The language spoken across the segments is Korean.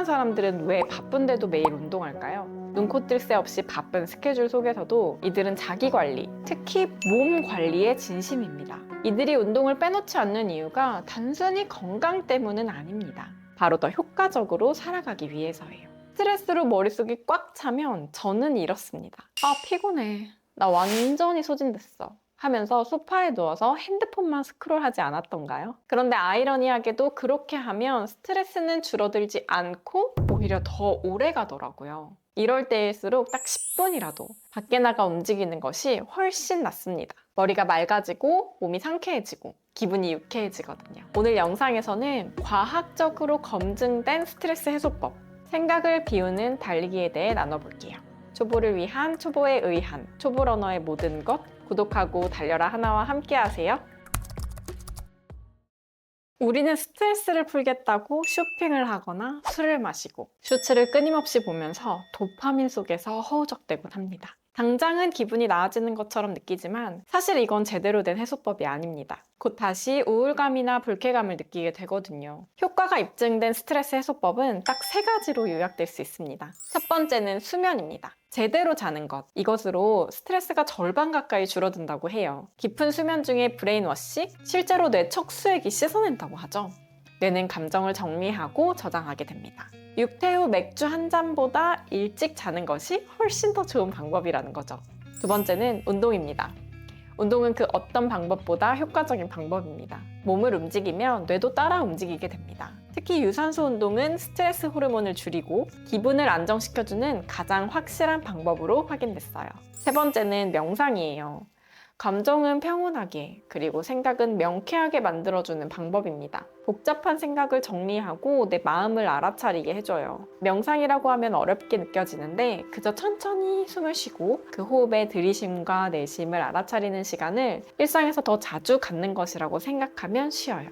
사람들은 왜 바쁜데도 매일 운동할까요? 눈코 뜰 새 없이 바쁜 스케줄 속에서도 이들은 자기 관리, 특히 몸 관리에 진심입니다. 이들이 운동을 빼놓지 않는 이유가 단순히 건강 때문은 아닙니다. 바로 더 효과적으로 살아가기 위해서예요. 스트레스로 머릿속이 꽉 차면 저는 이렇습니다. 아, 피곤해. 나 완전히 소진됐어. 하면서 소파에 누워서 핸드폰만 스크롤하지 않았던가요? 그런데 아이러니하게도 그렇게 하면 스트레스는 줄어들지 않고 오히려 더 오래 가더라고요. 이럴 때일수록 딱 10분이라도 밖에 나가 움직이는 것이 훨씬 낫습니다. 머리가 맑아지고 몸이 상쾌해지고 기분이 유쾌해지거든요. 오늘 영상에서는 과학적으로 검증된 스트레스 해소법, 생각을 비우는 달리기에 대해 나눠볼게요. 초보를 위한 초보에 의한 초보러너의 모든 것, 구독하고 달려라 하나와 함께 하세요. 우리는 스트레스를 풀겠다고 쇼핑을 하거나 술을 마시고 쇼츠를 끊임없이 보면서 도파민 속에서 허우적대곤 합니다. 당장은 기분이 나아지는 것처럼 느끼지만 사실 이건 제대로 된 해소법이 아닙니다. 곧 다시 우울감이나 불쾌감을 느끼게 되거든요. 효과가 입증된 스트레스 해소법은 딱 3가지로 요약될 수 있습니다. 첫 번째는 수면입니다. 제대로 자는 것. 이것으로 스트레스가 절반 가까이 줄어든다고 해요. 깊은 수면 중에 브레인워시, 실제로 뇌 척수액이 씻어낸다고 하죠. 뇌는 감정을 정리하고 저장하게 됩니다. 육퇴 후 맥주 한 잔보다 일찍 자는 것이 훨씬 더 좋은 방법이라는 거죠. 두 번째는 운동입니다. 운동은 그 어떤 방법보다 효과적인 방법입니다. 몸을 움직이면 뇌도 따라 움직이게 됩니다. 특히 유산소 운동은 스트레스 호르몬을 줄이고 기분을 안정시켜주는 가장 확실한 방법으로 확인됐어요. 세 번째는 명상이에요. 감정은 평온하게, 그리고 생각은 명쾌하게 만들어주는 방법입니다. 복잡한 생각을 정리하고 내 마음을 알아차리게 해줘요. 명상이라고 하면 어렵게 느껴지는데 그저 천천히 숨을 쉬고 그 호흡의 들이쉼과 내쉼을 알아차리는 시간을 일상에서 더 자주 갖는 것이라고 생각하면 쉬워요.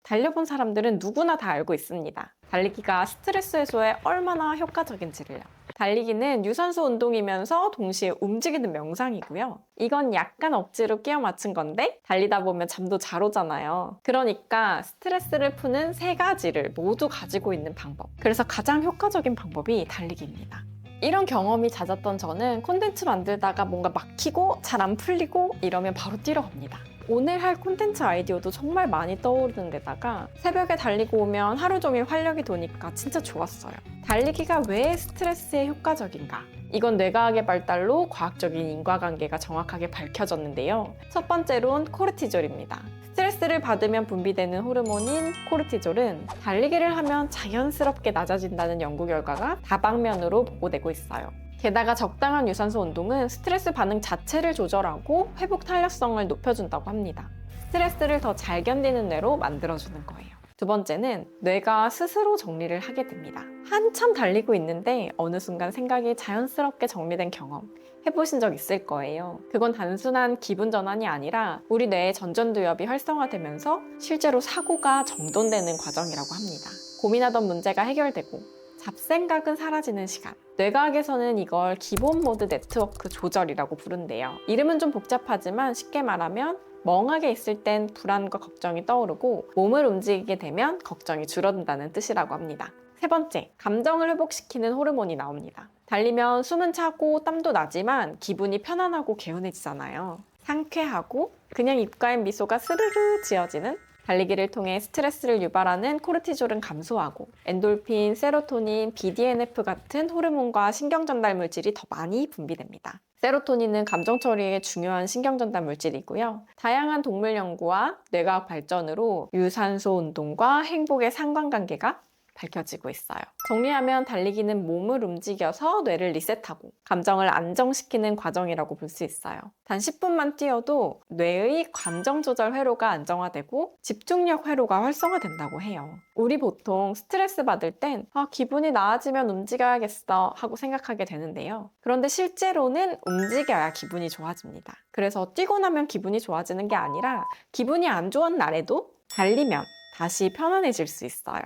달려본 사람들은 누구나 다 알고 있습니다. 달리기가 스트레스 해소에 얼마나 효과적인지를요. 달리기는 유산소 운동이면서 동시에 움직이는 명상이고요. 이건 약간 억지로 끼워 맞춘 건데 달리다 보면 잠도 잘 오잖아요. 그러니까 스트레스를 푸는 3가지를 모두 가지고 있는 방법. 그래서 가장 효과적인 방법이 달리기입니다. 이런 경험이 잦았던 저는 콘텐츠 만들다가 뭔가 막히고 잘 안 풀리고 이러면 바로 뛰러 갑니다. 오늘 할 콘텐츠 아이디어도 정말 많이 떠오르는 데다가 새벽에 달리고 오면 하루 종일 활력이 도니까 진짜 좋았어요. 달리기가 왜 스트레스에 효과적인가? 이건 뇌과학의 발달로 과학적인 인과관계가 정확하게 밝혀졌는데요. 첫 번째로는 코르티졸입니다. 스트레스를 받으면 분비되는 호르몬인 코르티졸은 달리기를 하면 자연스럽게 낮아진다는 연구 결과가 다방면으로 보고되고 있어요. 게다가 적당한 유산소 운동은 스트레스 반응 자체를 조절하고 회복 탄력성을 높여준다고 합니다. 스트레스를 더 잘 견디는 뇌로 만들어주는 거예요. 두 번째는 뇌가 스스로 정리를 하게 됩니다. 한참 달리고 있는데 어느 순간 생각이 자연스럽게 정리된 경험 해보신 적 있을 거예요. 그건 단순한 기분 전환이 아니라 우리 뇌의 전전두엽이 활성화되면서 실제로 사고가 정돈되는 과정이라고 합니다. 고민하던 문제가 해결되고 잡생각은 사라지는 시간. 뇌과학에서는 이걸 기본 모드 네트워크 조절이라고 부른대요. 이름은 좀 복잡하지만 쉽게 말하면 멍하게 있을 땐 불안과 걱정이 떠오르고 몸을 움직이게 되면 걱정이 줄어든다는 뜻이라고 합니다. 세 번째, 감정을 회복시키는 호르몬이 나옵니다. 달리면 숨은 차고 땀도 나지만 기분이 편안하고 개운해지잖아요. 상쾌하고 그냥 입가에 미소가 스르르 지어지는 달리기를 통해 스트레스를 유발하는 코르티졸은 감소하고 엔돌핀, 세로토닌, BDNF 같은 호르몬과 신경전달 물질이 더 많이 분비됩니다. 세로토닌은 감정 처리에 중요한 신경전달 물질이고요. 다양한 동물 연구와 뇌과학 발전으로 유산소 운동과 행복의 상관관계가 밝혀지고 있어요. 정리하면 달리기는 몸을 움직여서 뇌를 리셋하고 감정을 안정시키는 과정이라고 볼 수 있어요. 단 10분만 뛰어도 뇌의 감정 조절 회로가 안정화되고 집중력 회로가 활성화된다고 해요. 우리 보통 스트레스 받을 땐 기분이 나아지면 움직여야겠어 하고 생각하게 되는데요. 그런데 실제로는 움직여야 기분이 좋아집니다. 그래서 뛰고 나면 기분이 좋아지는 게 아니라 기분이 안 좋은 날에도 달리면 다시 편안해질 수 있어요.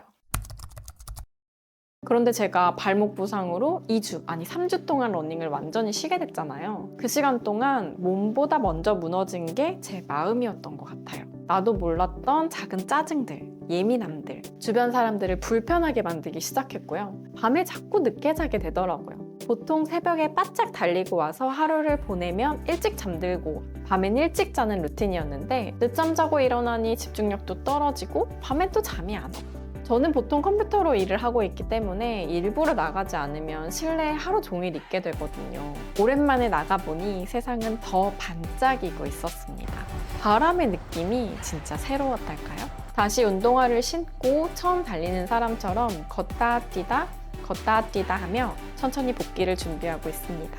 그런데 제가 발목 부상으로 2주, 아니 3주 동안 러닝을 완전히 쉬게 됐잖아요. 그 시간 동안 몸보다 먼저 무너진 게 제 마음이었던 것 같아요. 나도 몰랐던 작은 짜증들, 예민함들, 주변 사람들을 불편하게 만들기 시작했고요. 밤에 자꾸 늦게 자게 되더라고요. 보통 새벽에 바짝 달리고 와서 하루를 보내면 일찍 잠들고 밤엔 일찍 자는 루틴이었는데 늦잠 자고 일어나니 집중력도 떨어지고 밤엔 또 잠이 안 오고. 저는 보통 컴퓨터로 일을 하고 있기 때문에 일부러 나가지 않으면 실내에 하루 종일 있게 되거든요. 오랜만에 나가보니 세상은 더 반짝이고 있었습니다. 바람의 느낌이 진짜 새로웠달까요? 다시 운동화를 신고 처음 달리는 사람처럼 걷다 뛰다 하며 천천히 복귀를 준비하고 있습니다.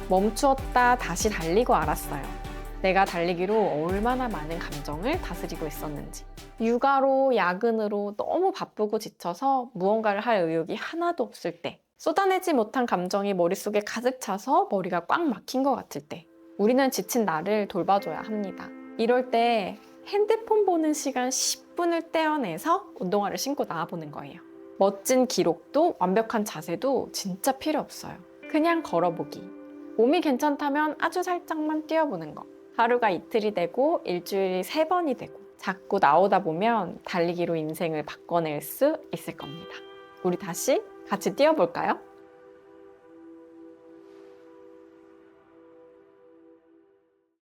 멈추었다 다시 달리고 알았어요. 내가 달리기로 얼마나 많은 감정을 다스리고 있었는지. 육아로, 야근으로 너무 바쁘고 지쳐서 무언가를 할 의욕이 하나도 없을 때, 쏟아내지 못한 감정이 머릿속에 가득 차서 머리가 꽉 막힌 것 같을 때, 우리는 지친 나를 돌봐줘야 합니다. 이럴 때 핸드폰 보는 시간 10분을 떼어내서 운동화를 신고 나와보는 거예요. 멋진 기록도 완벽한 자세도 진짜 필요 없어요. 그냥 걸어보기. 몸이 괜찮다면 아주 살짝만 뛰어보는 거. 하루가 이틀이 되고 일주일이 3번이 되고 자꾸 나오다 보면 달리기로 인생을 바꿔낼 수 있을 겁니다. 우리 다시 같이 뛰어볼까요?